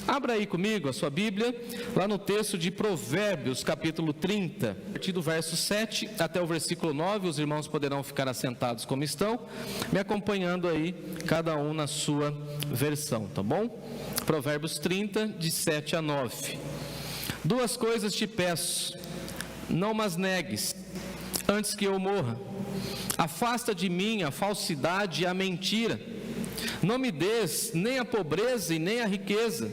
Abra aí comigo a sua Bíblia, lá no texto de Provérbios, capítulo 30, a partir do verso 7 até o versículo 9, os irmãos poderão ficar assentados como estão, me acompanhando aí, cada um na sua versão, tá bom? Provérbios 30, de 7 a 9. Duas coisas te peço, não mas negues, antes que eu morra. Afasta de mim a falsidade e a mentira. Não me des nem a pobreza e nem a riqueza.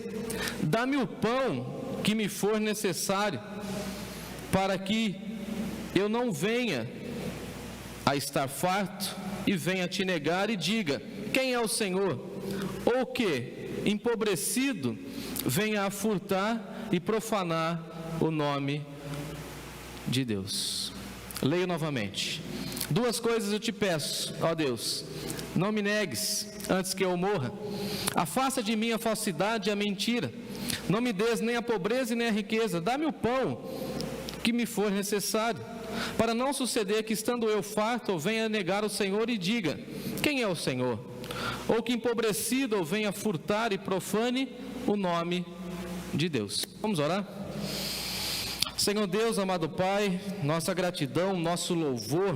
Dá-me o pão que me for necessário, para que eu não venha a estar farto e venha te negar e diga: quem é o Senhor? Ou que, empobrecido, venha a furtar e profanar o nome de Deus. Leio novamente. Duas coisas eu te peço, ó Deus, não me negues antes que eu morra. Afasta de mim a falsidade e a mentira. Não me des nem a pobreza e nem a riqueza. Dá-me o pão que me for necessário, para não suceder que, estando eu farto, eu venha negar o Senhor e diga: quem é o Senhor? Ou que, empobrecido, eu venha furtar e profane o nome de Deus. Vamos orar? Senhor Deus, amado Pai, nossa gratidão, nosso louvor,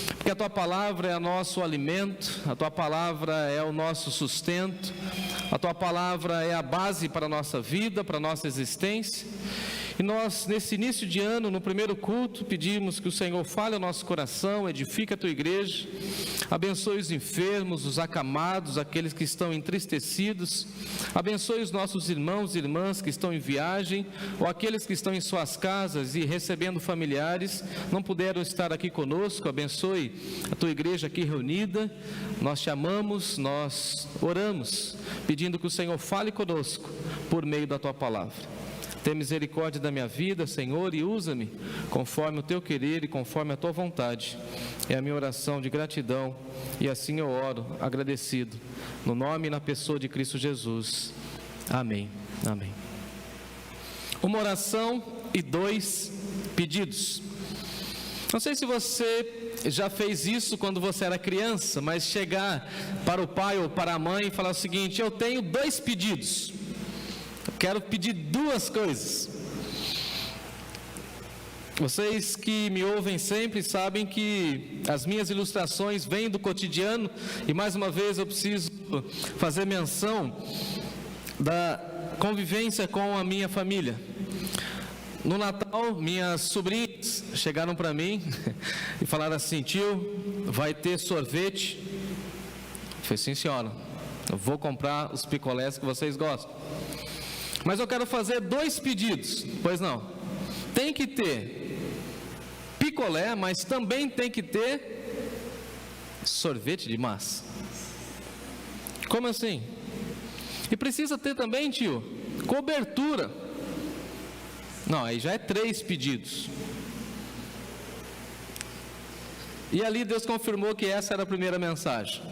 porque a Tua Palavra é nosso alimento, a Tua Palavra é o nosso sustento, a Tua Palavra é a base para a nossa vida, para a nossa existência. E nós, nesse início de ano, no primeiro culto, pedimos que o Senhor fale ao nosso coração, edifique a Tua igreja, abençoe os enfermos, os acamados, aqueles que estão entristecidos, abençoe os nossos irmãos e irmãs que estão em viagem, ou aqueles que estão em suas casas e recebendo familiares, não puderam estar aqui conosco. Abençoe a Tua igreja aqui reunida. Nós te amamos, nós oramos, pedindo que o Senhor fale conosco por meio da Tua Palavra. Tem misericórdia da minha vida, Senhor, e usa-me conforme o Teu querer e conforme a Tua vontade. É a minha oração de gratidão, e assim eu oro, agradecido, no nome e na pessoa de Cristo Jesus. Amém. Amém. Uma oração e 2 pedidos. Não sei se você já fez isso quando você era criança, mas chegar para o pai ou para a mãe e falar o seguinte: eu tenho 2 pedidos. Quero pedir 2 coisas. Vocês que me ouvem sempre sabem que as minhas ilustrações vêm do cotidiano, e mais uma vez eu preciso fazer menção da convivência com a minha família. No Natal, minhas sobrinhas chegaram para mim e falaram assim: tio, vai ter sorvete? Eu falei: sim, senhora, eu vou comprar os picolés que vocês gostam. Mas eu quero fazer 2 pedidos. Pois não, tem que ter picolé, mas também tem que ter sorvete de massa. Como assim? E precisa ter também, tio, cobertura. Não, aí já é 3 pedidos. E ali Deus confirmou que essa era a primeira mensagem.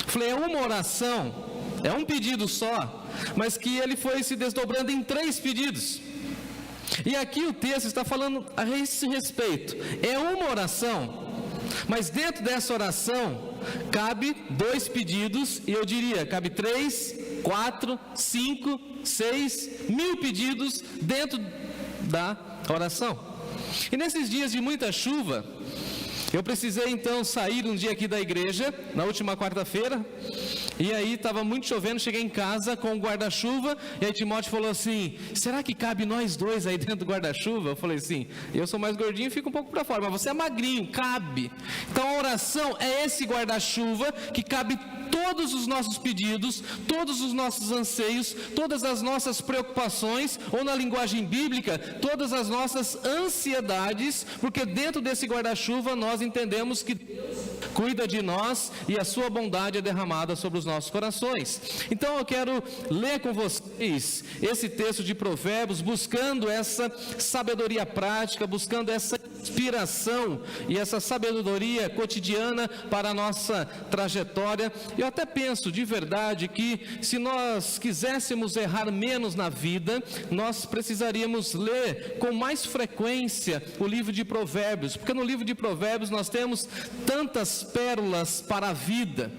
Falei: é uma oração, é um pedido só, mas que ele foi se desdobrando em 3 pedidos. E aqui o texto está falando a esse respeito. É uma oração, mas dentro dessa oração cabe 2 pedidos, e eu diria, cabe 3, 4, 5, 6, 1000 pedidos dentro da oração. E nesses dias de muita chuva, eu precisei então sair um dia aqui da igreja, na última quarta-feira, e aí estava muito chovendo. Cheguei em casa com o guarda-chuva, e aí Timóteo falou assim: será que cabe nós 2 aí dentro do guarda-chuva? Eu falei: sim, eu sou mais gordinho e fico um pouco para fora, mas você é magrinho, cabe. Então a oração é esse guarda-chuva que cabe todos os nossos pedidos, todos os nossos anseios, todas as nossas preocupações, ou na linguagem bíblica, todas as nossas ansiedades, porque dentro desse guarda-chuva nós entendemos que Deus cuida de nós e a sua bondade é derramada sobre os nossos corações. Então eu quero ler com vocês esse texto de Provérbios, buscando essa sabedoria prática, buscando essa inspiração e essa sabedoria cotidiana para a nossa trajetória. Eu até penso de verdade que se nós quiséssemos errar menos na vida, nós precisaríamos ler com mais frequência o livro de Provérbios, porque no livro de Provérbios nós temos tantas pérolas para a vida.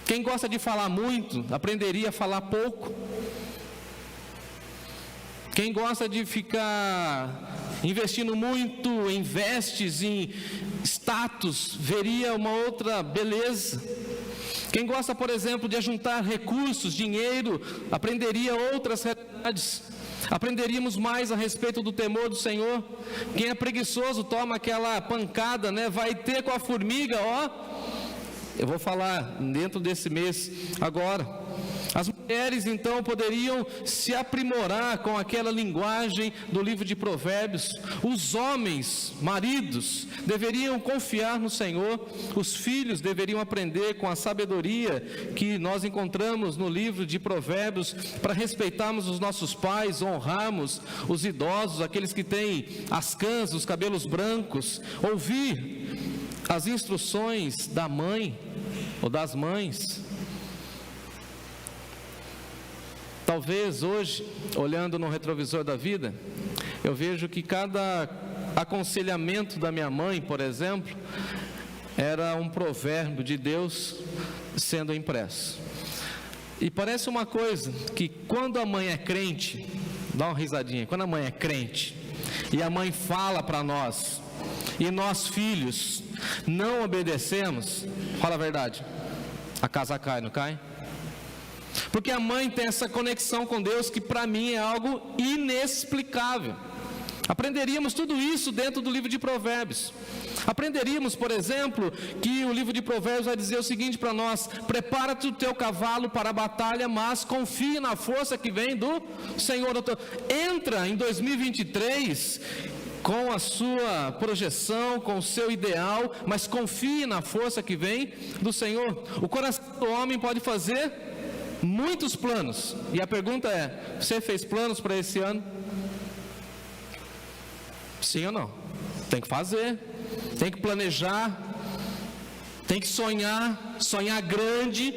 Quem gosta de falar muito, aprenderia a falar pouco. Quem gosta de ficar investindo muito em vestes, em status, veria uma outra beleza. Quem gosta, por exemplo, de ajuntar recursos, dinheiro, aprenderia outras realidades. Aprenderíamos mais a respeito do temor do Senhor. Quem é preguiçoso toma aquela pancada, né? Vai ter com a formiga, ó. Eu vou falar dentro desse mês agora. As mulheres então poderiam se aprimorar com aquela linguagem do livro de Provérbios. Os homens, maridos, deveriam confiar no Senhor. Os filhos deveriam aprender com a sabedoria que nós encontramos no livro de Provérbios, para respeitarmos os nossos pais, honrarmos os idosos, aqueles que têm as cãs, os cabelos brancos, ouvir as instruções da mãe ou das mães. Talvez hoje, olhando no retrovisor da vida, eu vejo que cada aconselhamento da minha mãe, por exemplo, era um provérbio de Deus sendo impresso. E parece uma coisa que quando a mãe é crente, dá uma risadinha, quando a mãe é crente, e a mãe fala para nós, e nós filhos não obedecemos, fala a verdade, a casa cai, não cai? Porque a mãe tem essa conexão com Deus que para mim é algo inexplicável. Aprenderíamos tudo isso dentro do livro de Provérbios. Aprenderíamos, por exemplo, que o livro de Provérbios vai dizer o seguinte para nós: prepara-te o teu cavalo para a batalha, mas confie na força que vem do Senhor. Entra em 2023 com a sua projeção, com o seu ideal, mas confie na força que vem do Senhor. O coração do homem pode fazer muitos planos, e a pergunta é: você fez planos para esse ano? Sim ou não? Tem que fazer, tem que planejar, tem que sonhar grande,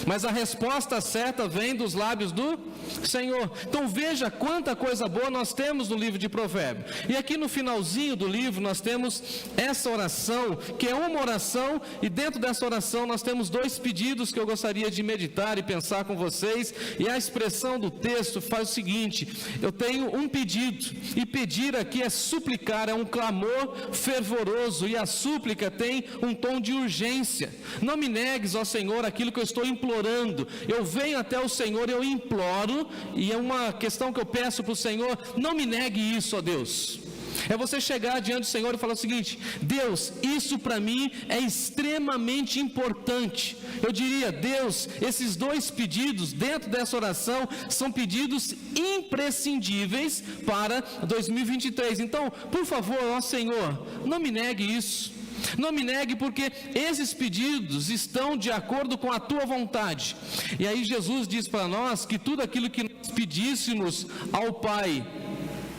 mas a resposta certa vem dos lábios do Senhor. Então veja quanta coisa boa nós temos no livro de Provérbios. E aqui no finalzinho do livro nós temos essa oração, que é uma oração, e dentro dessa oração nós temos dois pedidos que eu gostaria de meditar e pensar com vocês. E a expressão do texto faz o seguinte: eu tenho um pedido, e pedir aqui é suplicar, é um clamor fervoroso, e a súplica tem um tom de urgência. Não me negues, ó Senhor, aquilo que eu estou implorando. Eu venho até o Senhor, eu imploro, e é uma questão que eu peço para o Senhor: não me negue isso, ó Deus. É você chegar diante do Senhor e falar o seguinte: Deus, isso para mim é extremamente importante. Eu diria: Deus, esses dois pedidos dentro dessa oração são pedidos imprescindíveis para 2023. Então, por favor, ó Senhor, não me negue isso. Não me negue, porque esses pedidos estão de acordo com a tua vontade. E aí Jesus diz para nós que tudo aquilo que nós pedíssemos ao Pai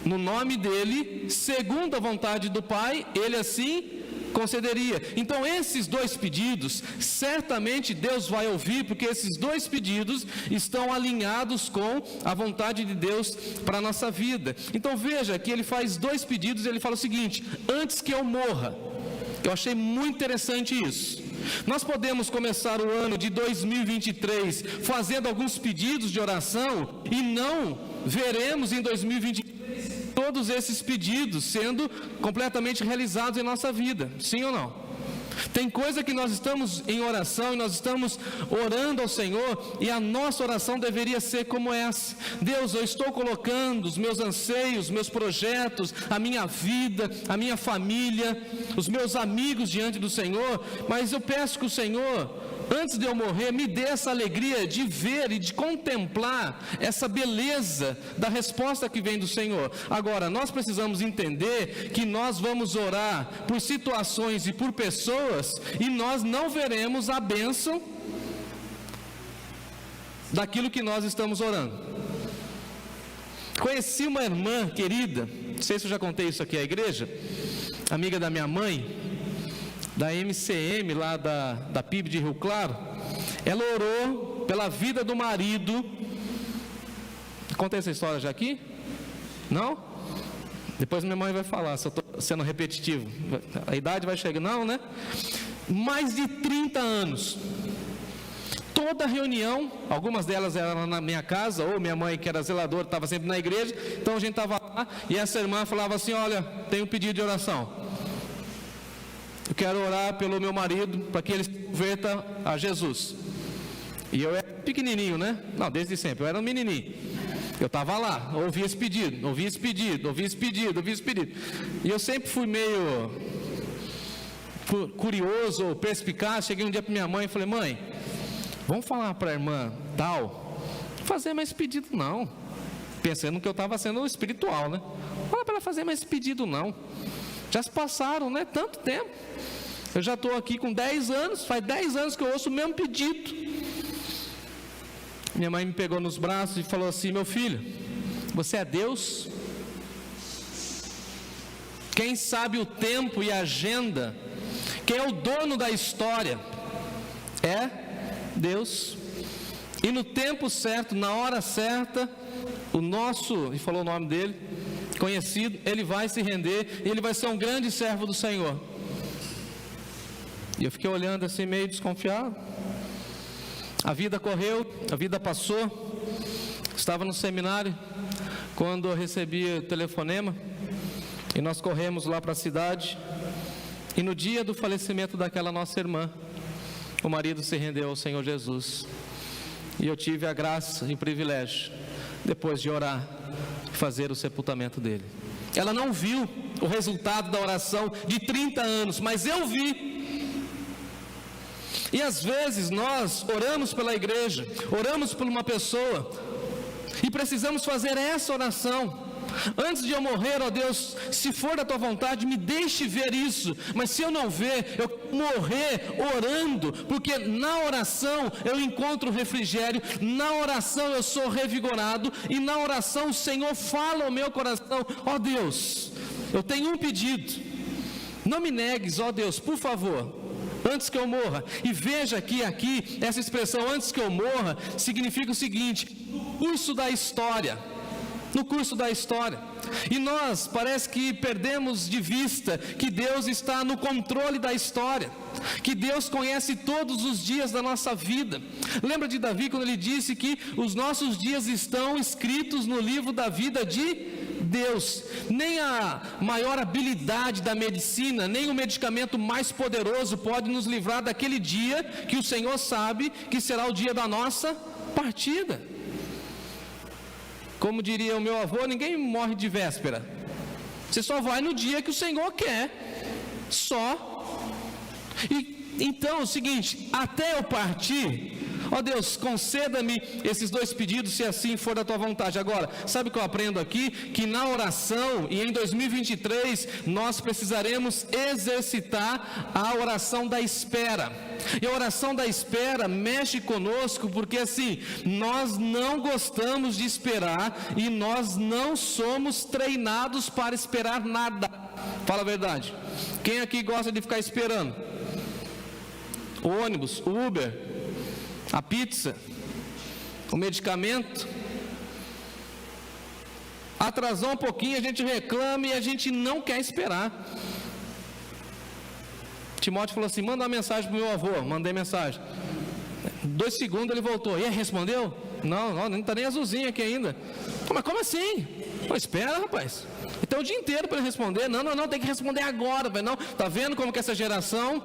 no nome dele, segundo a vontade do Pai, ele assim concederia. Então esses dois pedidos, certamente Deus vai ouvir, porque esses dois pedidos estão alinhados com a vontade de Deus para a nossa vida. Então veja que ele faz dois pedidos, ele fala o seguinte: antes que eu morra. Eu achei muito interessante isso. Nós podemos começar o ano de 2023 fazendo alguns pedidos de oração, e não veremos em 2023 todos esses pedidos sendo completamente realizados em nossa vida. Sim ou não? Tem coisa que nós estamos em oração e nós estamos orando ao Senhor, e a nossa oração deveria ser como essa: Deus, eu estou colocando os meus anseios, meus projetos, a minha vida, a minha família, os meus amigos diante do Senhor, mas eu peço que o Senhor, antes de eu morrer, me dê essa alegria de ver e de contemplar essa beleza da resposta que vem do Senhor. Agora, nós precisamos entender que nós vamos orar por situações e por pessoas, e nós não veremos a bênção daquilo que nós estamos orando. Conheci uma irmã querida, não sei se eu já contei isso aqui à igreja, amiga da minha mãe, da MCM, lá da PIB de Rio Claro. Ela orou pela vida do marido. Contei essa história já aqui? Não? Depois minha mãe vai falar, se eu estou sendo repetitivo. A idade vai chegar, não, né? Mais de 30 anos. toda reunião, algumas delas eram na minha casa, ou minha mãe, que era zeladora, estava sempre na igreja, então a gente estava lá, e essa irmã falava assim: olha, tem um pedido de oração, eu quero orar pelo meu marido, para que ele se converta a Jesus. E eu era pequenininho, né? Não, desde sempre, eu era um menininho. Eu estava lá, ouvi esse pedido. E eu sempre fui meio curioso ou perspicaz. Cheguei um dia para minha mãe e falei: mãe, vamos falar para a irmã tal, fazer mais pedido não. Pensando que eu estava sendo espiritual, né? Fala para ela fazer mais pedido não. Já se passaram, né? Tanto tempo. Eu já estou aqui com 10 anos, faz 10 anos que eu ouço o mesmo pedido. Minha mãe me pegou nos braços e falou assim: meu filho, você é Deus? Quem sabe o tempo e a agenda, quem é o dono da história, é Deus. E no tempo certo, na hora certa, o nosso, e falou o nome dele, conhecido, ele vai se render, e ele vai ser um grande servo do Senhor. E eu fiquei olhando assim, meio desconfiado. A vida correu, a vida passou. Estava no seminário quando eu recebi o telefonema, e nós corremos lá para a cidade. E no dia do falecimento daquela nossa irmã, o marido se rendeu ao Senhor Jesus. E eu tive a graça e o privilégio, depois de orar, de fazer o sepultamento dele. Ela não viu o resultado da oração de 30 anos, mas eu vi. E às vezes nós oramos pela igreja, oramos por uma pessoa, e precisamos fazer essa oração: antes de eu morrer, ó Deus, se for da tua vontade, me deixe ver isso. Mas se eu não ver, eu morrer orando, porque na oração eu encontro refrigério, na oração eu sou revigorado, e na oração o Senhor fala ao meu coração: ó Deus, eu tenho um pedido, não me negues, ó Deus, por favor, antes que eu morra. E veja que aqui, essa expressão antes que eu morra, significa o seguinte: no curso da história. E nós parece que perdemos de vista que Deus está no controle da história, que Deus conhece todos os dias da nossa vida. Lembra de Davi quando ele disse que os nossos dias estão escritos no livro da vida de Deus? Nem a maior habilidade da medicina, nem o medicamento mais poderoso pode nos livrar daquele dia que o Senhor sabe que será o dia da nossa partida. Como diria o meu avô, ninguém morre de véspera. Você só vai no dia que o Senhor quer. Só. E então é o seguinte: até eu partir, ó Deus, conceda-me esses 2 pedidos, se assim for da tua vontade. Agora, sabe o que eu aprendo aqui? Que na oração, e em 2023, nós precisaremos exercitar a oração da espera. E a oração da espera mexe conosco, porque assim, nós não gostamos de esperar, e nós não somos treinados para esperar nada. Fala a verdade. Quem aqui gosta de ficar esperando? O ônibus, o Uber, a pizza, o medicamento. Atrasou um pouquinho, a gente reclama e a gente não quer esperar. Timóteo falou assim: manda uma mensagem para o meu avô. Mandei mensagem. 2 segundos ele voltou. E aí, respondeu? Não está nem azulzinho aqui ainda. Mas como assim? Pô, espera, rapaz. Então o dia inteiro para ele responder. Não, tem que responder agora. Não, está vendo como que essa geração,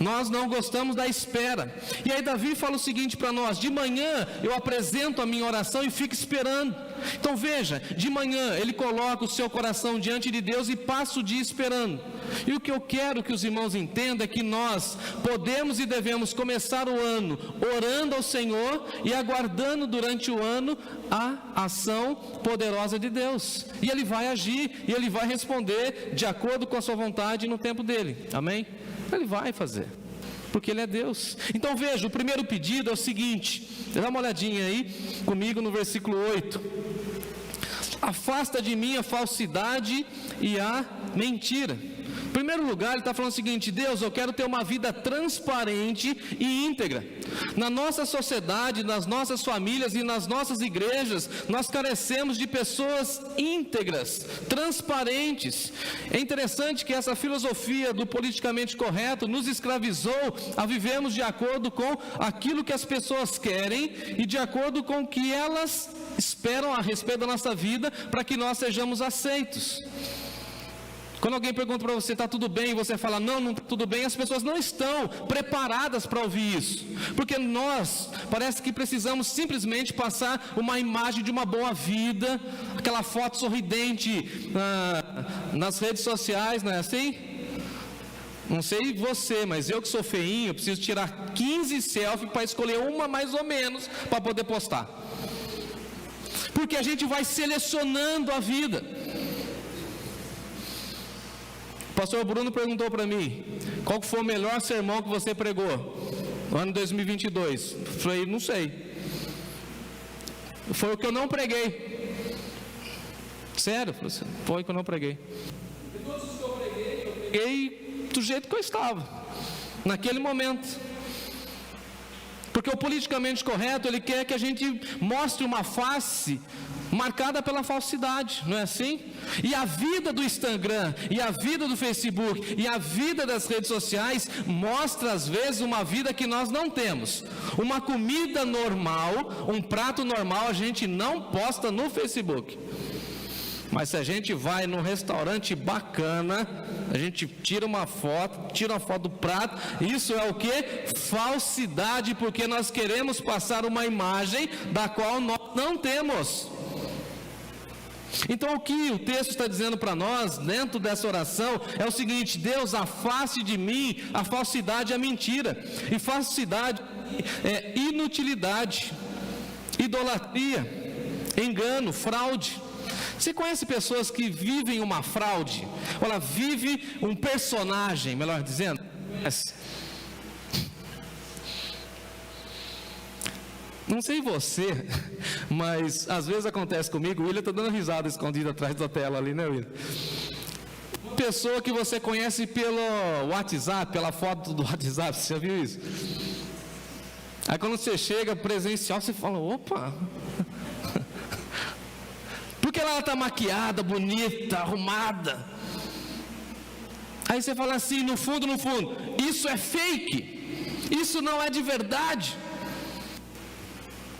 nós não gostamos da espera. E aí Davi fala o seguinte para nós: de manhã eu apresento a minha oração e fico esperando. Então veja, de manhã ele coloca o seu coração diante de Deus e passa o dia esperando. E o que eu quero que os irmãos entendam é que nós podemos e devemos começar o ano orando ao Senhor e aguardando durante o ano a ação poderosa de Deus. E Ele vai agir, e Ele vai responder de acordo com a sua vontade no tempo dEle. Amém? Ele vai fazer, porque Ele é Deus. Então veja, o primeiro pedido é o seguinte: dá uma olhadinha aí comigo no versículo 8. Afasta de mim a falsidade e a mentira. primeiro lugar, ele está falando o seguinte: Deus, eu quero ter uma vida transparente e íntegra. Na nossa sociedade, nas nossas famílias e nas nossas igrejas, nós carecemos de pessoas íntegras, transparentes. É interessante que essa filosofia do politicamente correto nos escravizou a vivermos de acordo com aquilo que as pessoas querem e de acordo com o que elas esperam a respeito da nossa vida, para que nós sejamos aceitos. Quando alguém pergunta para você, está tudo bem? E você fala, não está tudo bem. As pessoas não estão preparadas para ouvir isso. Porque nós, parece que precisamos simplesmente passar uma imagem de uma boa vida, aquela foto sorridente nas redes sociais, não é assim? Não sei você, mas eu que sou feinho, eu preciso tirar 15 selfies para escolher uma mais ou menos para poder postar. Porque a gente vai selecionando a vida. O pastor Bruno perguntou para mim, qual foi o melhor sermão que você pregou no ano 2022? Eu falei, não sei. Foi o que eu não preguei. Sério? Foi o que eu não preguei. De todos os que eu preguei do jeito que eu estava, naquele momento. Porque o politicamente correto, ele quer que a gente mostre uma face marcada pela falsidade, não é assim? E a vida do Instagram, e a vida do Facebook, e a vida das redes sociais mostra às vezes uma vida que nós não temos. Uma comida normal, um prato normal a gente não posta no Facebook. Mas se a gente vai num restaurante bacana, a gente tira uma foto do prato, isso é o que? Falsidade, porque nós queremos passar uma imagem da qual nós não temos. Então o que o texto está dizendo para nós, dentro dessa oração, é o seguinte: Deus, afaste de mim a falsidade e a mentira. E falsidade é inutilidade, idolatria, engano, fraude. Você conhece pessoas que vivem uma fraude? Ou ela vive um personagem, melhor dizendo? Não sei você, mas às vezes acontece comigo. O William está dando risada escondida atrás da tela ali, né, William? Pessoa que você conhece pelo WhatsApp, pela foto do WhatsApp, você já viu isso? Aí quando você chega presencial, você fala, opa! Porque ela está maquiada, bonita, arrumada. Aí você fala assim, no fundo, isso é fake, isso não é de verdade.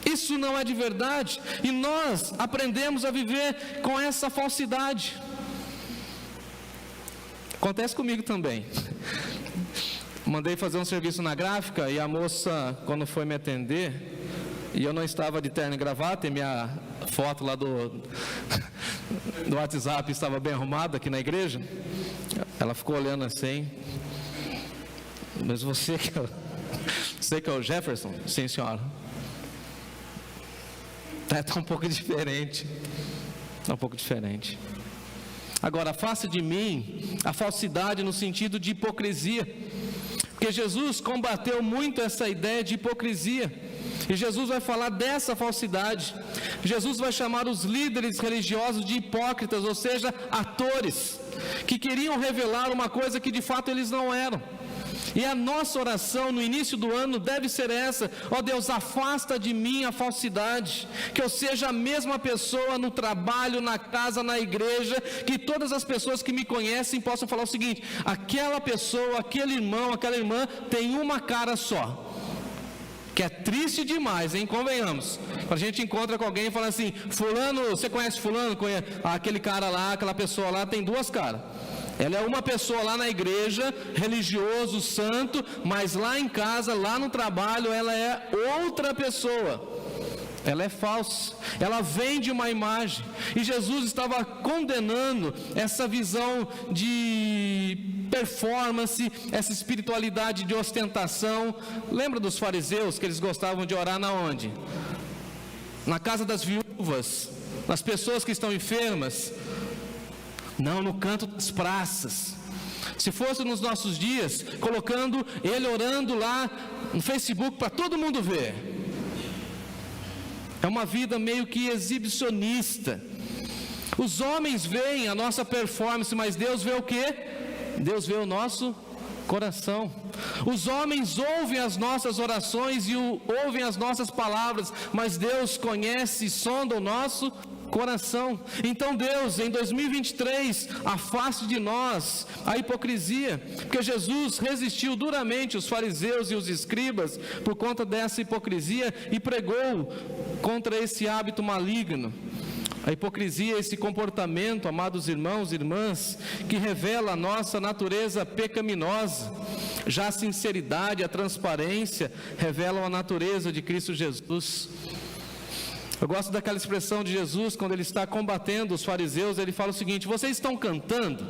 Isso não é de verdade. E nós aprendemos a viver com essa falsidade. Acontece comigo também. Mandei fazer um serviço na gráfica e a moça, quando foi me atender, e eu não estava de terno e gravata, e minha foto lá do WhatsApp estava bem arrumada aqui na igreja, ela ficou olhando assim, mas você que é o Jefferson? Sim, senhora. Está um pouco diferente. Está um pouco diferente. Agora, afaste de mim a falsidade no sentido de hipocrisia. Porque Jesus combateu muito essa ideia de hipocrisia. E Jesus vai falar dessa falsidade. Jesus vai chamar os líderes religiosos de hipócritas, ou seja, atores, que queriam revelar uma coisa que de fato eles não eram. E a nossa oração no início do ano deve ser essa: ó Deus, afasta de mim a falsidade, que eu seja a mesma pessoa no trabalho, na casa, na igreja, que todas as pessoas que me conhecem possam falar o seguinte: aquela pessoa, aquele irmão, aquela irmã tem uma cara só. Que é triste demais, hein? Convenhamos. Quando a gente encontra com alguém e fala assim, fulano, você conhece fulano? Aquele cara lá, aquela pessoa lá tem duas caras. Ela é uma pessoa lá na igreja, religioso, santo, mas lá em casa, lá no trabalho, ela é outra pessoa. Ela é falsa, ela vende uma imagem. E Jesus estava condenando essa visão de performance, essa espiritualidade de ostentação. Lembra dos fariseus que eles gostavam de orar na onde? Na casa das viúvas, nas pessoas que estão enfermas. Não, no canto das praças. Se fosse nos nossos dias, colocando ele orando lá no Facebook para todo mundo ver. É uma vida meio que exibicionista. Os homens veem a nossa performance, mas Deus vê o quê? Deus vê o nosso coração. Os homens ouvem as nossas orações e ouvem as nossas palavras, mas Deus conhece e sonda o nosso coração. Então Deus, em 2023, afaste de nós a hipocrisia, porque Jesus resistiu duramente os fariseus e os escribas por conta dessa hipocrisia e pregou contra esse hábito maligno. A hipocrisia é esse comportamento, amados irmãos e irmãs, que revela a nossa natureza pecaminosa. Já a sinceridade, a transparência revelam a natureza de Cristo Jesus. Eu gosto daquela expressão de Jesus, quando ele está combatendo os fariseus, ele fala o seguinte: vocês estão cantando,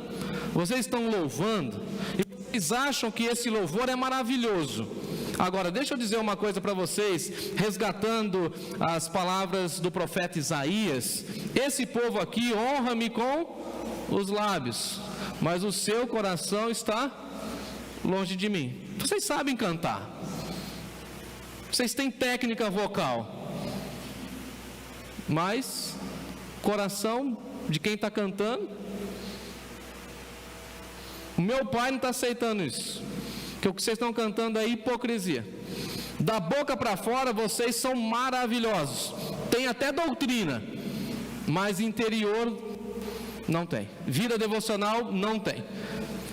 vocês estão louvando, e vocês acham que esse louvor é maravilhoso. Agora, deixa eu dizer uma coisa para vocês, resgatando as palavras do profeta Isaías: esse povo aqui honra-me com os lábios, mas o seu coração está longe de mim. Vocês sabem cantar, vocês têm técnica vocal, mas coração de quem está cantando, o meu pai não está aceitando isso, que o que vocês estão cantando é hipocrisia. Da boca para fora vocês são maravilhosos, tem até doutrina, mas interior não tem, vida devocional não tem.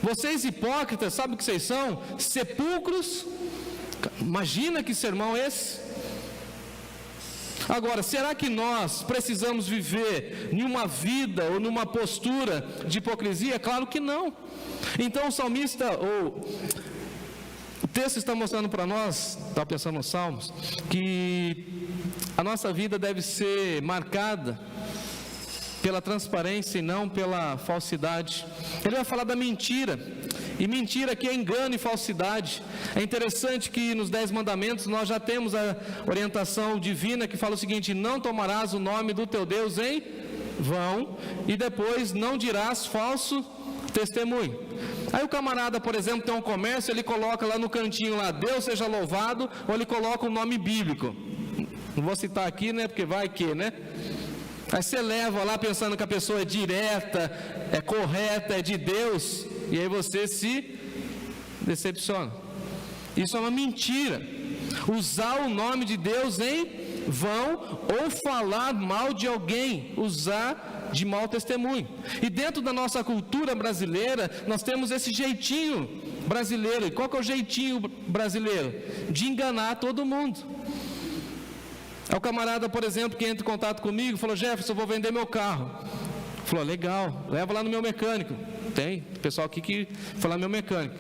Vocês hipócritas, sabe o que vocês são? Sepulcros. Imagina que sermão é esse? Agora, será que nós precisamos viver em uma vida ou numa postura de hipocrisia? Claro que não. Então o salmista, o texto está mostrando para nós, está pensando nos Salmos, que a nossa vida deve ser marcada pela transparência e não pela falsidade. Ele vai falar da mentira, e mentira aqui é engano e falsidade. É interessante que nos 10 mandamentos nós já temos a orientação divina que fala o seguinte: não tomarás o nome do teu Deus em vão, e depois não dirás falso testemunho. Aí o camarada, por exemplo, tem um comércio, ele coloca lá no cantinho lá, Deus seja louvado, ou ele coloca um nome bíblico. Não vou citar aqui, né, porque vai que, né? Aí você leva lá pensando que a pessoa é direta, é correta, é de Deus, e aí você se decepciona. Isso é uma mentira. Usar o nome de Deus em vão, ou falar mal de alguém, usar de mau testemunho. E dentro da nossa cultura brasileira, nós temos esse jeitinho brasileiro. E qual que é o jeitinho brasileiro? De enganar todo mundo. É o camarada, por exemplo, que entra em contato comigo, falou: Jefferson, eu vou vender meu carro. Falou: legal, leva lá no meu mecânico. Tem pessoal aqui que foi lá no meu mecânico.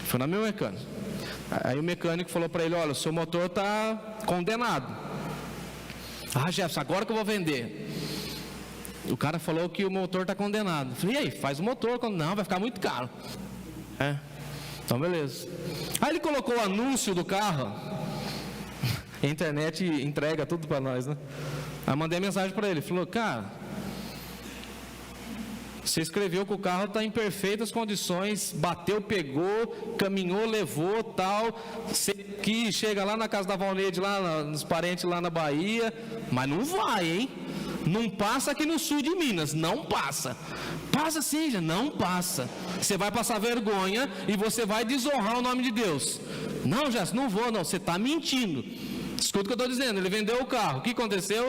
Foi lá no meu mecânico. Aí o mecânico falou para ele: olha, o seu motor está condenado. Ah, Jefferson, agora que eu vou vender. O cara falou que o motor está condenado. Eu falei: e aí, faz o motor? Não, vai ficar muito caro. Então beleza. Aí ele colocou o anúncio do carro. A internet entrega tudo para nós, né? Aí eu mandei mensagem para ele, falou: cara, você escreveu que o carro está em perfeitas condições, bateu, pegou, caminhou, levou, tal, você que chega lá na casa da Valneide, lá nos parentes lá na Bahia, mas não vai, hein? Não passa aqui no sul de Minas, não passa. Passa sim, já não passa. Você vai passar vergonha e você vai desonrar o nome de Deus. Não, Jéssica, não vou, não, você está mentindo. Escuta o que eu estou dizendo, ele vendeu o carro, o que aconteceu?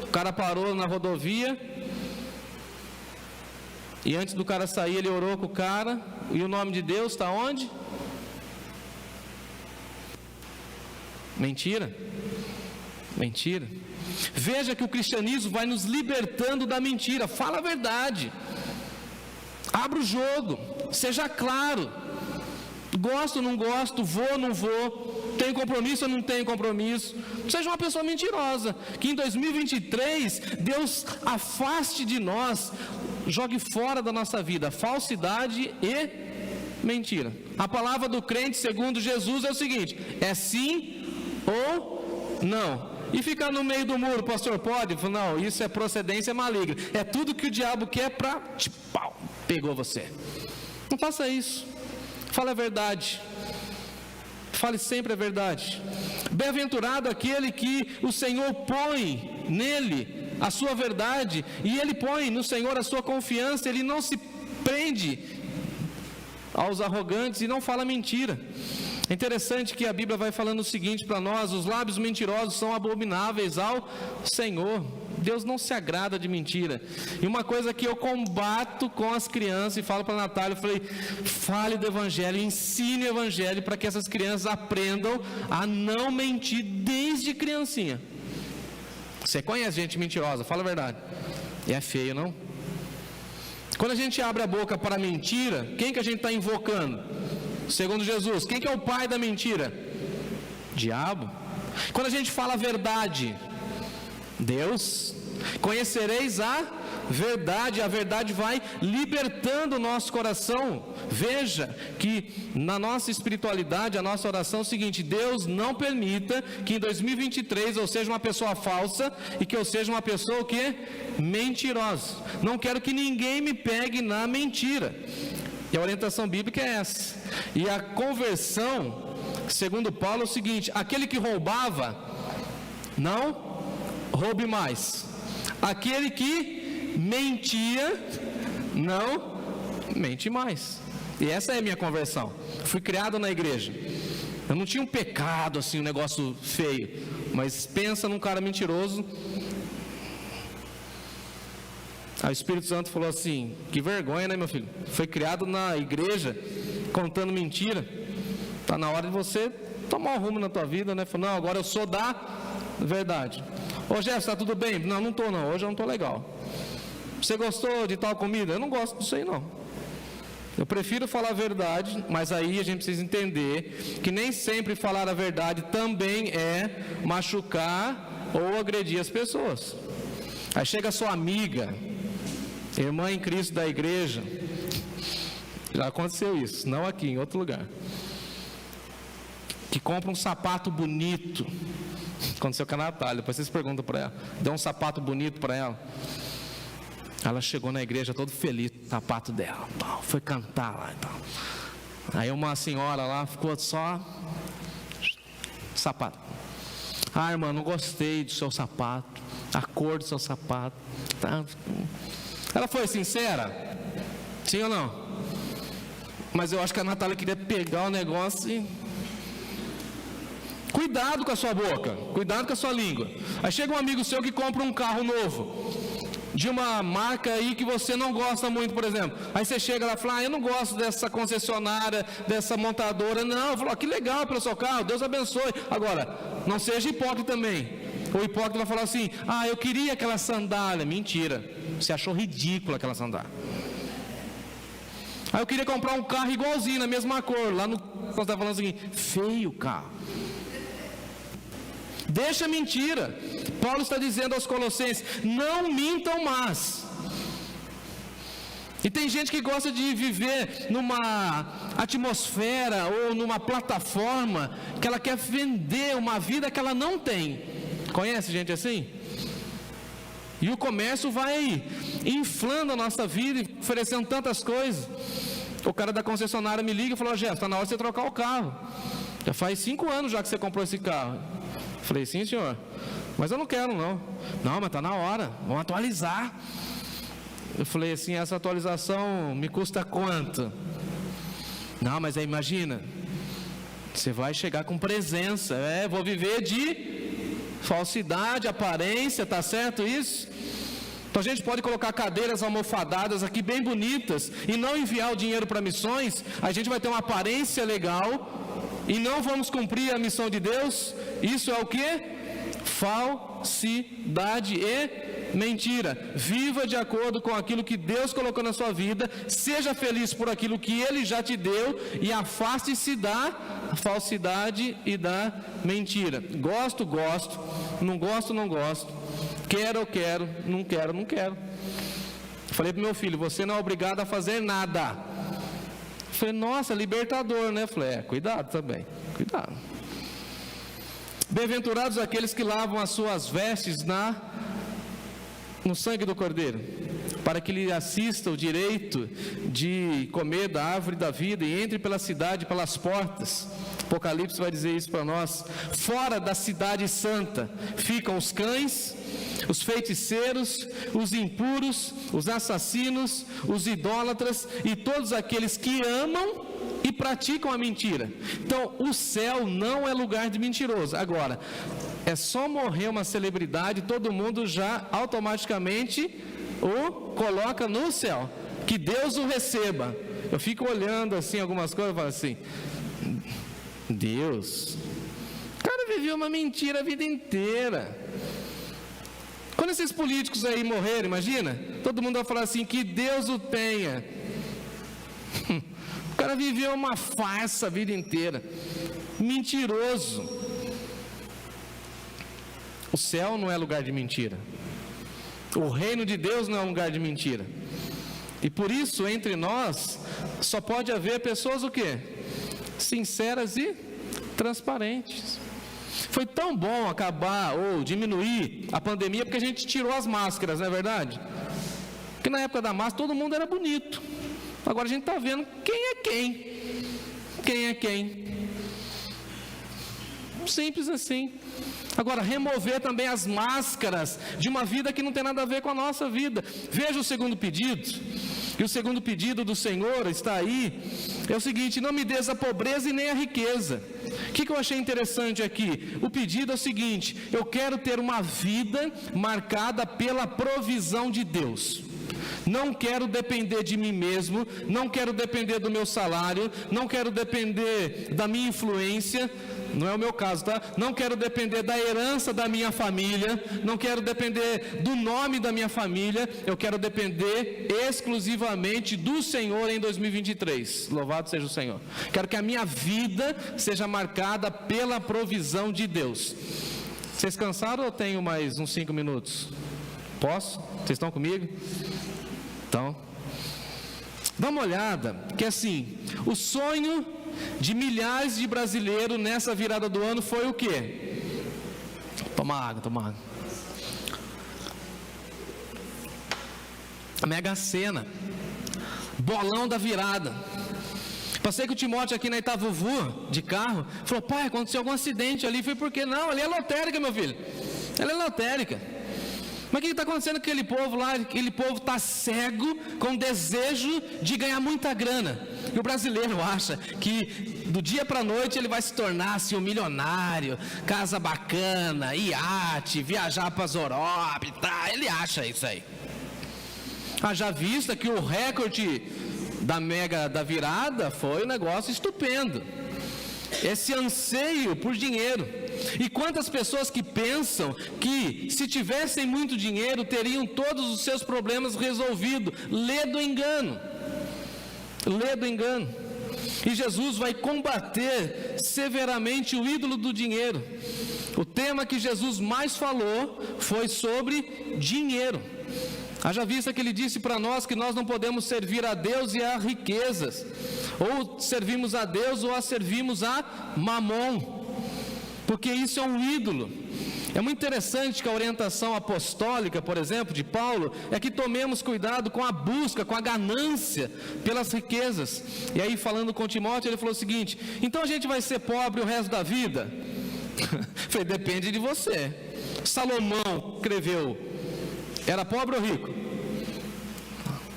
O cara parou na rodovia, e antes do cara sair, ele orou com o cara, e o nome de Deus está onde? Mentira. Mentira. Veja que o cristianismo vai nos libertando da mentira. Fala a verdade. Abra o jogo. Seja claro. Gosto ou não gosto, vou ou não vou, tenho compromisso ou não tenho compromisso. Seja uma pessoa mentirosa. Que em 2023 Deus afaste de nós, jogue fora da nossa vida falsidade e mentira. A palavra do crente segundo Jesus é o seguinte: é sim ou não. E ficar no meio do muro, pastor, pode? Não, isso é procedência maligna. É tudo que o diabo quer para... Pau, pegou você. Não faça isso. Fale a verdade. Fale sempre a verdade. Bem-aventurado aquele que o Senhor põe nele a sua verdade, e ele põe no Senhor a sua confiança. Ele não se prende aos arrogantes e não fala mentira. É interessante que a Bíblia vai falando o seguinte para nós: os lábios mentirosos são abomináveis ao Senhor. Deus não se agrada de mentira. E uma coisa que eu combato com as crianças, e falo para a Natália, eu falei: fale do Evangelho, ensine o Evangelho para que essas crianças aprendam a não mentir desde criancinha. Você conhece gente mentirosa, fala a verdade. E é feio, não? Quando a gente abre a boca para mentira, quem que a gente está invocando? Segundo Jesus, quem que é o pai da mentira? Diabo. Quando a gente fala a verdade, Deus. Conhecereis a verdade vai libertando o nosso coração. Veja que na nossa espiritualidade, a nossa oração é o seguinte: Deus não permita que em 2023 eu seja uma pessoa falsa e que eu seja uma pessoa o quê? Mentirosa. Não quero que ninguém me pegue na mentira. E a orientação bíblica é essa. E a conversão, segundo Paulo, é o seguinte: aquele que roubava, não roube mais. Aquele que mentia, não mente mais. E essa é a minha conversão. Fui criado na igreja. Eu não tinha um pecado assim, um negócio feio. Mas pensa num cara mentiroso. Aí o Espírito Santo falou assim: que vergonha, né, meu filho? Foi criado na igreja contando mentira. Está na hora de você tomar um rumo na tua vida, né? Falou: não, agora eu sou da verdade. Ô Jéssica, está tudo bem? Não estou não, hoje eu não estou legal. Você gostou de tal comida? Eu não gosto disso aí não. Eu prefiro falar a verdade, mas aí a gente precisa entender que nem sempre falar a verdade também é machucar ou agredir as pessoas. Aí chega a sua amiga, irmã em Cristo da igreja, já aconteceu isso, não aqui, em outro lugar, que compra um sapato bonito. Aconteceu com a Natália, depois vocês perguntam para ela. Deu um sapato bonito para ela. Ela chegou na igreja todo feliz com o sapato dela, foi cantar lá e tal. Aí uma senhora lá ficou só sapato. Ah, irmã, não gostei do seu sapato, a cor do seu sapato. Ela foi sincera? Sim ou não? Mas eu acho que a Natália queria pegar o negócio e... Cuidado com a sua boca, cuidado com a sua língua. Aí chega um amigo seu que compra um carro novo, de uma marca aí que você não gosta muito, por exemplo. Aí você chega lá e fala: eu não gosto dessa concessionária, dessa montadora. Não, falou: que legal pelo seu carro, Deus abençoe. Agora, não seja hipócrita também. O hipócrita vai falar assim: eu queria aquela sandália. Mentira, você achou ridícula aquela sandália. Eu queria comprar um carro igualzinho, na mesma cor. Lá no você está falando o seguinte: feio o carro. Deixa a mentira. Paulo está dizendo aos Colossenses: não mintam mais. E tem gente que gosta de viver numa atmosfera ou numa plataforma que ela quer vender uma vida que ela não tem. Conhece gente assim? E o comércio vai inflando a nossa vida e oferecendo tantas coisas. O cara da concessionária me liga e falou: Jéssica, está na hora de você trocar o carro. Já faz 5 anos já que você comprou esse carro. Falei: sim, senhor, mas eu não quero não. Não, mas está na hora, vamos atualizar. Eu falei assim: essa atualização me custa quanto? Não, mas aí imagina, você vai chegar com presença. Vou viver de falsidade, aparência, tá certo isso? Então a gente pode colocar cadeiras almofadadas aqui bem bonitas e não enviar o dinheiro para missões. A gente vai ter uma aparência legal e não vamos cumprir a missão de Deus. Isso é o que? Falsidade e mentira. Viva de acordo com aquilo que Deus colocou na sua vida. Seja feliz por aquilo que Ele já te deu e afaste-se da falsidade e da mentira. Gosto, gosto. Não gosto, não gosto. Quero, eu quero. Não quero, não quero. Falei para meu filho: você não é obrigado a fazer nada. Falei: nossa, libertador, né? Falei: cuidado também, cuidado. Bem-aventurados aqueles que lavam as suas vestes no sangue do Cordeiro, para que lhe assista o direito de comer da árvore da vida e entre pela cidade pelas portas, Apocalipse vai dizer isso para nós. Fora da cidade santa ficam os cães, os feiticeiros, os impuros, os assassinos, os idólatras e todos aqueles que amam e praticam a mentira. Então, o céu não é lugar de mentiroso. Agora, é só morrer uma celebridade, todo mundo já automaticamente o coloca no céu. Que Deus o receba. Eu fico olhando assim algumas coisas e falo assim, Deus, o cara viveu uma mentira a vida inteira. Quando esses políticos aí morrerem, imagina, todo mundo vai falar assim, que Deus o tenha. O cara viveu uma farsa a vida inteira, mentiroso. O céu não é lugar de mentira, o reino de Deus não é um lugar de mentira. E por isso, entre nós, só pode haver pessoas o quê? Sinceras e transparentes. Foi tão bom acabar ou diminuir a pandemia porque a gente tirou as máscaras, não é verdade? Porque na época da máscara todo mundo era bonito. Agora a gente está vendo quem é quem. Quem é quem. Simples assim. Agora, remover também as máscaras de uma vida que não tem nada a ver com a nossa vida. Veja o segundo pedido. E o segundo pedido do Senhor está aí. É o seguinte, não me des a pobreza e nem a riqueza. O que eu achei interessante aqui? O pedido é o seguinte, eu quero ter uma vida marcada pela provisão de Deus. Não quero depender de mim mesmo, não quero depender do meu salário, não quero depender da minha influência, não é o meu caso, tá? Não quero depender da herança da minha família, não quero depender do nome da minha família, eu quero depender exclusivamente do Senhor em 2023. Louvado seja o Senhor. Quero que a minha vida seja marcada pela provisão de Deus. Vocês cansaram ou tenho mais uns 5 minutos? Posso? Vocês estão comigo? Então, dá uma olhada, que assim, o sonho de milhares de brasileiros nessa virada do ano foi o quê? Toma água. A Mega Sena, bolão da virada. Passei com o Timóteo aqui na Itavuvu, de carro, falou, pai, aconteceu algum acidente ali, foi porque não, ali é lotérica, meu filho, ela é lotérica. Mas o que está acontecendo com aquele povo lá? Aquele povo está cego com desejo de ganhar muita grana. E o brasileiro acha que do dia para a noite ele vai se tornar assim, um milionário, casa bacana, iate, viajar para as Europa e tal. Ele acha isso aí. Haja vista que o recorde da virada foi um negócio estupendo. Esse anseio por dinheiro. E quantas pessoas que pensam que se tivessem muito dinheiro teriam todos os seus problemas resolvidos. Lê do engano. E Jesus vai combater severamente o ídolo do dinheiro. O tema que Jesus mais falou foi sobre dinheiro. Haja vista que ele disse para nós que nós não podemos servir a Deus e a riquezas, ou servimos a Deus ou a servimos a Mamon, porque isso é um ídolo. É muito interessante que a orientação apostólica, por exemplo, de Paulo, é que tomemos cuidado com a busca, com a ganância pelas riquezas. E aí, falando com Timóteo, ele falou o seguinte: então a gente vai ser pobre o resto da vida? Falei, depende de você. Salomão escreveu, era pobre ou rico?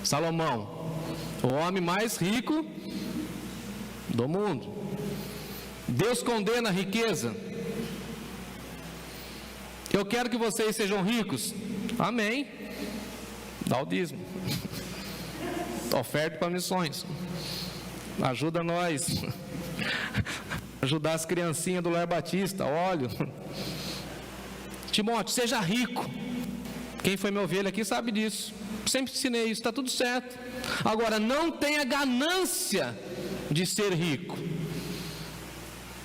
Salomão, o homem mais rico do mundo. Deus condena a riqueza. Eu quero que vocês sejam ricos. Amém. Dá o dízimo. Oferta para missões. Ajuda nós. Ajudar as criancinhas do Lar Batista. Óleo. Timóteo, seja rico. Quem foi meu ovelha aqui sabe disso. Sempre ensinei isso, está tudo certo. Agora, não tenha ganância de ser rico.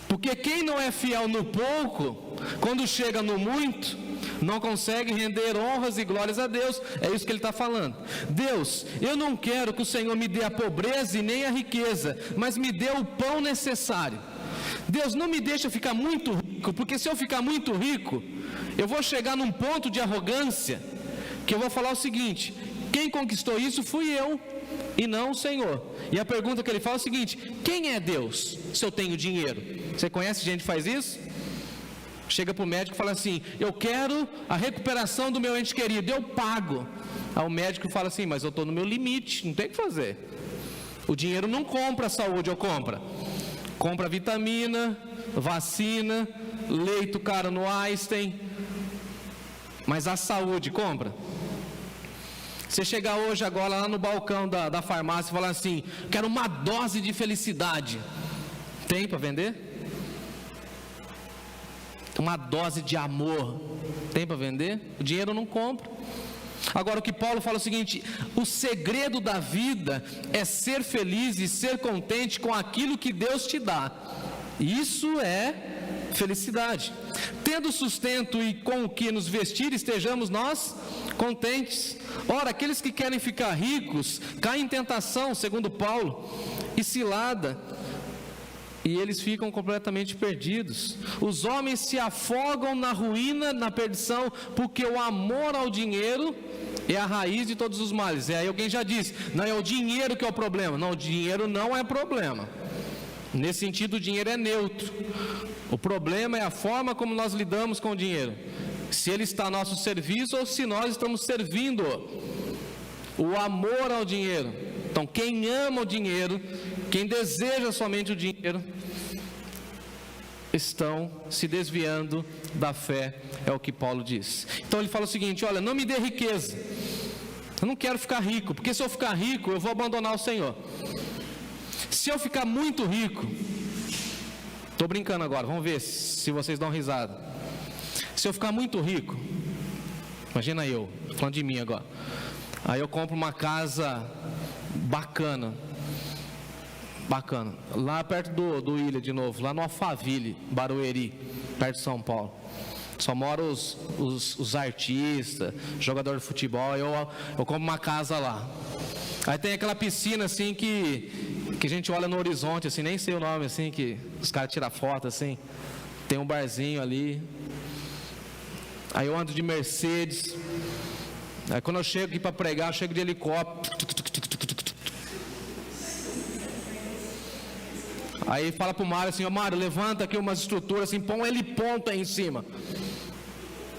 Porque quem não é fiel no pouco, quando chega no muito, não consegue render honras e glórias a Deus. É isso que ele está falando. Deus, eu não quero que o Senhor me dê a pobreza e nem a riqueza, mas me dê o pão necessário. Deus, não me deixa ficar muito rico, porque se eu ficar muito rico, eu vou chegar num ponto de arrogância, que eu vou falar o seguinte: quem conquistou isso fui eu, e não o Senhor. E a pergunta que ele fala é o seguinte: quem é Deus, se eu tenho dinheiro? Você conhece gente que faz isso? Chega para o médico e fala assim: eu quero a recuperação do meu ente querido, eu pago. Aí o médico fala assim: mas eu estou no meu limite, não tem o que fazer. O dinheiro não compra a saúde, ou compra? Compra vitamina, vacina, leito caro no Einstein, mas a saúde compra? Você chegar hoje agora lá no balcão da farmácia e falar assim: quero uma dose de felicidade, tem para vender? Uma dose de amor, tem para vender? O dinheiro não compra. Agora o que Paulo fala é o seguinte: o segredo da vida é ser feliz e ser contente com aquilo que Deus te dá. Isso é felicidade. Tendo sustento e com o que nos vestir, estejamos nós contentes. Ora, aqueles que querem ficar ricos caem em tentação, segundo Paulo, e cilada, e eles ficam completamente perdidos. Os homens se afogam na ruína, na perdição, porque o amor ao dinheiro é a raiz de todos os males. E aí alguém já disse: não é o dinheiro que é o problema. Não, o dinheiro não é problema. Nesse sentido, o dinheiro é neutro. O problema é a forma como nós lidamos com o dinheiro, se ele está a nosso serviço ou se nós estamos servindo. O amor ao dinheiro. Então, quem ama o dinheiro, quem deseja somente o dinheiro, estão se desviando da fé, é o que Paulo diz. Então ele fala o seguinte: olha, não me dê riqueza, eu não quero ficar rico, porque se eu ficar rico, eu vou abandonar o Senhor. Se eu ficar muito rico, estou brincando agora, vamos ver se vocês dão risada. Se eu ficar muito rico, imagina eu, falando de mim agora, aí eu compro uma casa bacana, lá perto do Ilha de novo, lá no Alphaville, Barueri, perto de São Paulo. Só moram os artistas, jogador de futebol. Eu compro uma casa lá. Aí tem aquela piscina assim que a gente olha no horizonte, assim, nem sei o nome, assim, que os caras tiram foto, assim. Tem um barzinho ali. Aí eu ando de Mercedes. Aí quando eu chego aqui para pregar, eu chego de helicóptero. Aí fala pro Mário assim: ó, Mário, levanta aqui umas estruturas assim, põe um heliponto aí em cima.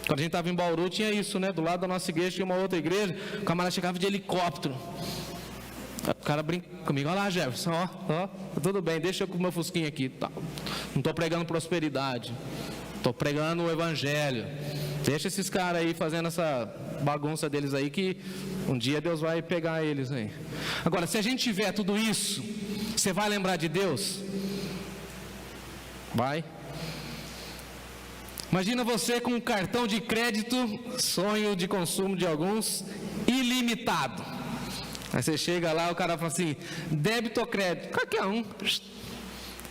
Quando a gente estava em Bauru tinha isso, né? Do lado da nossa igreja tinha uma outra igreja, o camarada chegava de helicóptero. Aí o cara brinca comigo: olha lá, Jefferson, ó, tudo bem, deixa eu com o meu fusquinha aqui, tá. Não estou pregando prosperidade, estou pregando o evangelho. Deixa esses caras aí fazendo essa bagunça deles aí, que um dia Deus vai pegar eles aí. Agora, se a gente tiver tudo isso, você vai lembrar de Deus? Vai. Imagina você com um cartão de crédito, sonho de consumo de alguns, ilimitado. Aí você chega lá, o cara fala assim: débito ou crédito? Qualquer um.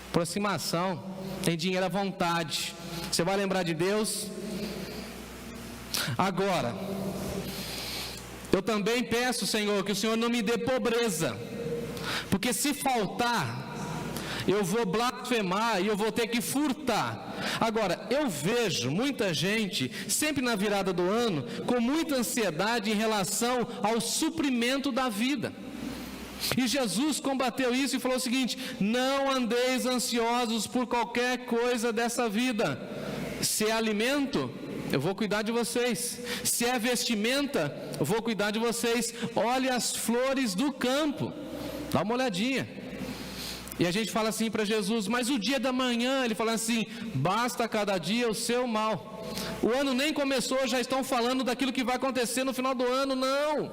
Aproximação. Tem dinheiro à vontade. Você vai lembrar de Deus? Agora, eu também peço, Senhor, que o Senhor não me dê pobreza, porque se faltar, eu vou blasfemar e eu vou ter que furtar. Agora, eu vejo muita gente, sempre na virada do ano, com muita ansiedade em relação ao suprimento da vida. E Jesus combateu isso e falou o seguinte: não andeis ansiosos por qualquer coisa dessa vida. Se é alimento, eu vou cuidar de vocês. Se é vestimenta, eu vou cuidar de vocês. Olhe as flores do campo, dá uma olhadinha. E a gente fala assim para Jesus: mas o dia da manhã, ele fala assim: basta cada dia o seu mal. O ano nem começou, já estão falando daquilo que vai acontecer no final do ano. Não,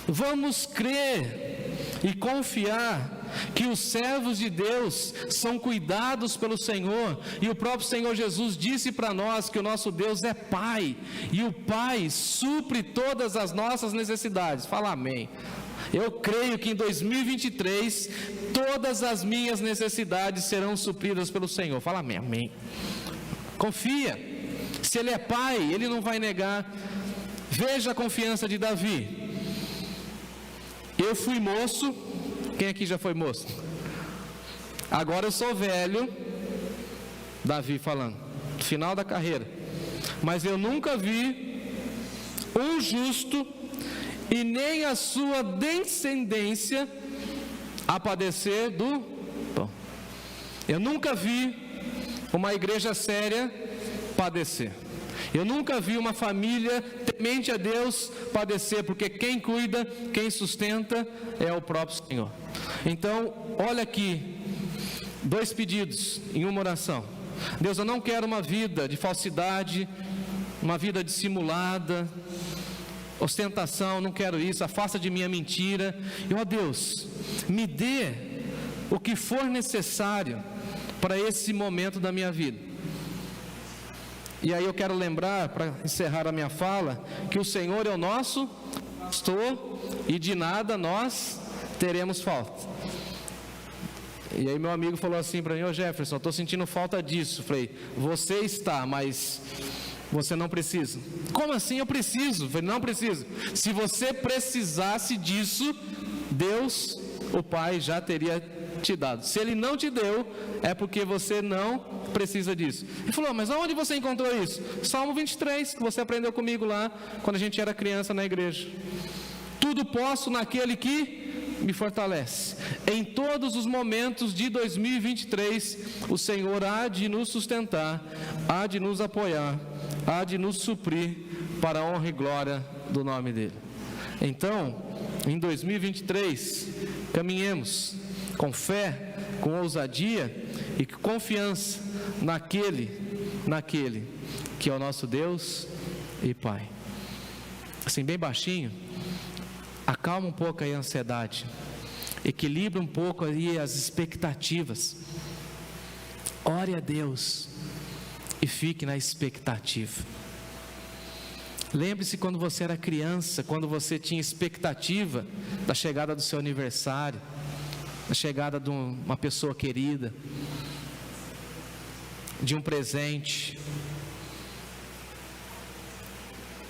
vamos crer e confiar que os servos de Deus são cuidados pelo Senhor, e o próprio Senhor Jesus disse para nós que o nosso Deus é Pai, e o Pai supre todas as nossas necessidades. Fala amém. Eu creio que em 2023 todas as minhas necessidades serão supridas pelo Senhor. Fala amém, amém. Confia. Se Ele é Pai, Ele não vai negar. Veja a confiança de Davi. Eu fui moço. Quem aqui já foi moço? Agora eu sou velho. Davi falando, final da carreira. Mas eu nunca vi um justo e nem a sua descendência a padecer do pão. Eu nunca vi uma igreja séria padecer. Eu nunca vi uma família temente a Deus padecer, porque quem cuida, quem sustenta é o próprio Senhor. Então, olha aqui, 2 pedidos em uma oração. Deus, eu não quero uma vida de falsidade, uma vida dissimulada, ostentação, não quero isso, afasta de mim a mentira. E ó Deus, me dê o que for necessário para esse momento da minha vida. E aí eu quero lembrar, para encerrar a minha fala, que o Senhor é o nosso pastor e de nada nós teremos falta. E aí meu amigo falou assim para mim: ô Jefferson, eu estou sentindo falta disso. Eu falei: você está, mas você não precisa. Como assim eu preciso? Eu falei: não preciso. Se você precisasse disso, Deus, o Pai, já teria te dado. Se Ele não te deu, é porque você não precisa disso. Ele falou: mas aonde você encontrou isso? Salmo 23, que você aprendeu comigo lá, quando a gente era criança na igreja. Tudo posso naquele que me fortalece. Em todos os momentos de 2023, o Senhor há de nos sustentar, há de nos apoiar, há de nos suprir para a honra e glória do nome dEle. Então, em 2023, caminhemos com fé, com ousadia e com confiança naquele que é o nosso Deus e Pai. Assim, bem baixinho, acalma um pouco aí a ansiedade, equilibra um pouco aí as expectativas. Ore a Deus e fique na expectativa. Lembre-se quando você era criança, quando você tinha expectativa da chegada do seu aniversário, da chegada de uma pessoa querida, de um presente.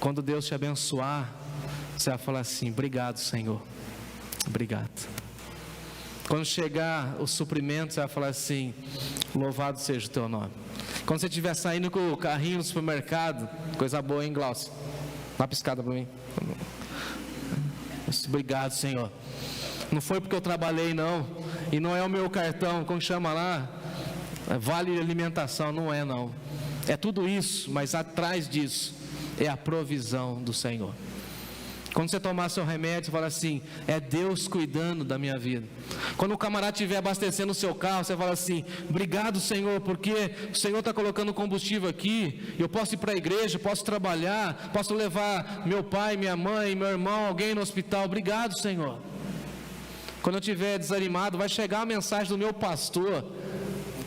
Quando Deus te abençoar, você vai falar assim: obrigado, Senhor, obrigado. Quando chegar o suprimento, você vai falar assim: louvado seja o teu nome. Quando você estiver saindo com o carrinho no supermercado, coisa boa, hein, Glaucio? Dá uma piscada para mim. Obrigado, Senhor. Não foi porque eu trabalhei, não. E não é o meu cartão, como chama lá? Vale alimentação, não é, não. É tudo isso, mas atrás disso é a provisão do Senhor. Quando você tomar seu remédio, você fala assim: é Deus cuidando da minha vida. Quando o camarada estiver abastecendo o seu carro, você fala assim: obrigado, Senhor, porque o Senhor está colocando combustível aqui, eu posso ir para a igreja, posso trabalhar, posso levar meu pai, minha mãe, meu irmão, alguém no hospital. Obrigado, Senhor. Quando eu estiver desanimado, vai chegar a mensagem do meu pastor,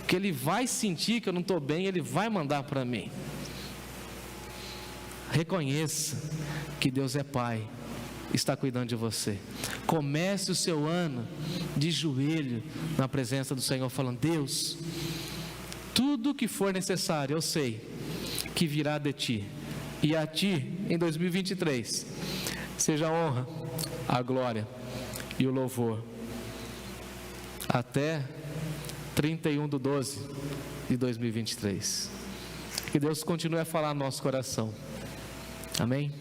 que ele vai sentir que eu não estou bem, ele vai mandar para mim. Reconheça que Deus é Pai, está cuidando de você. Comece o seu ano de joelho na presença do Senhor, falando: Deus, tudo que for necessário, eu sei que virá de Ti, e a Ti, em 2023, seja a honra, a glória e o louvor, até 31/12/2023. Que Deus continue a falar no nosso coração. Amém?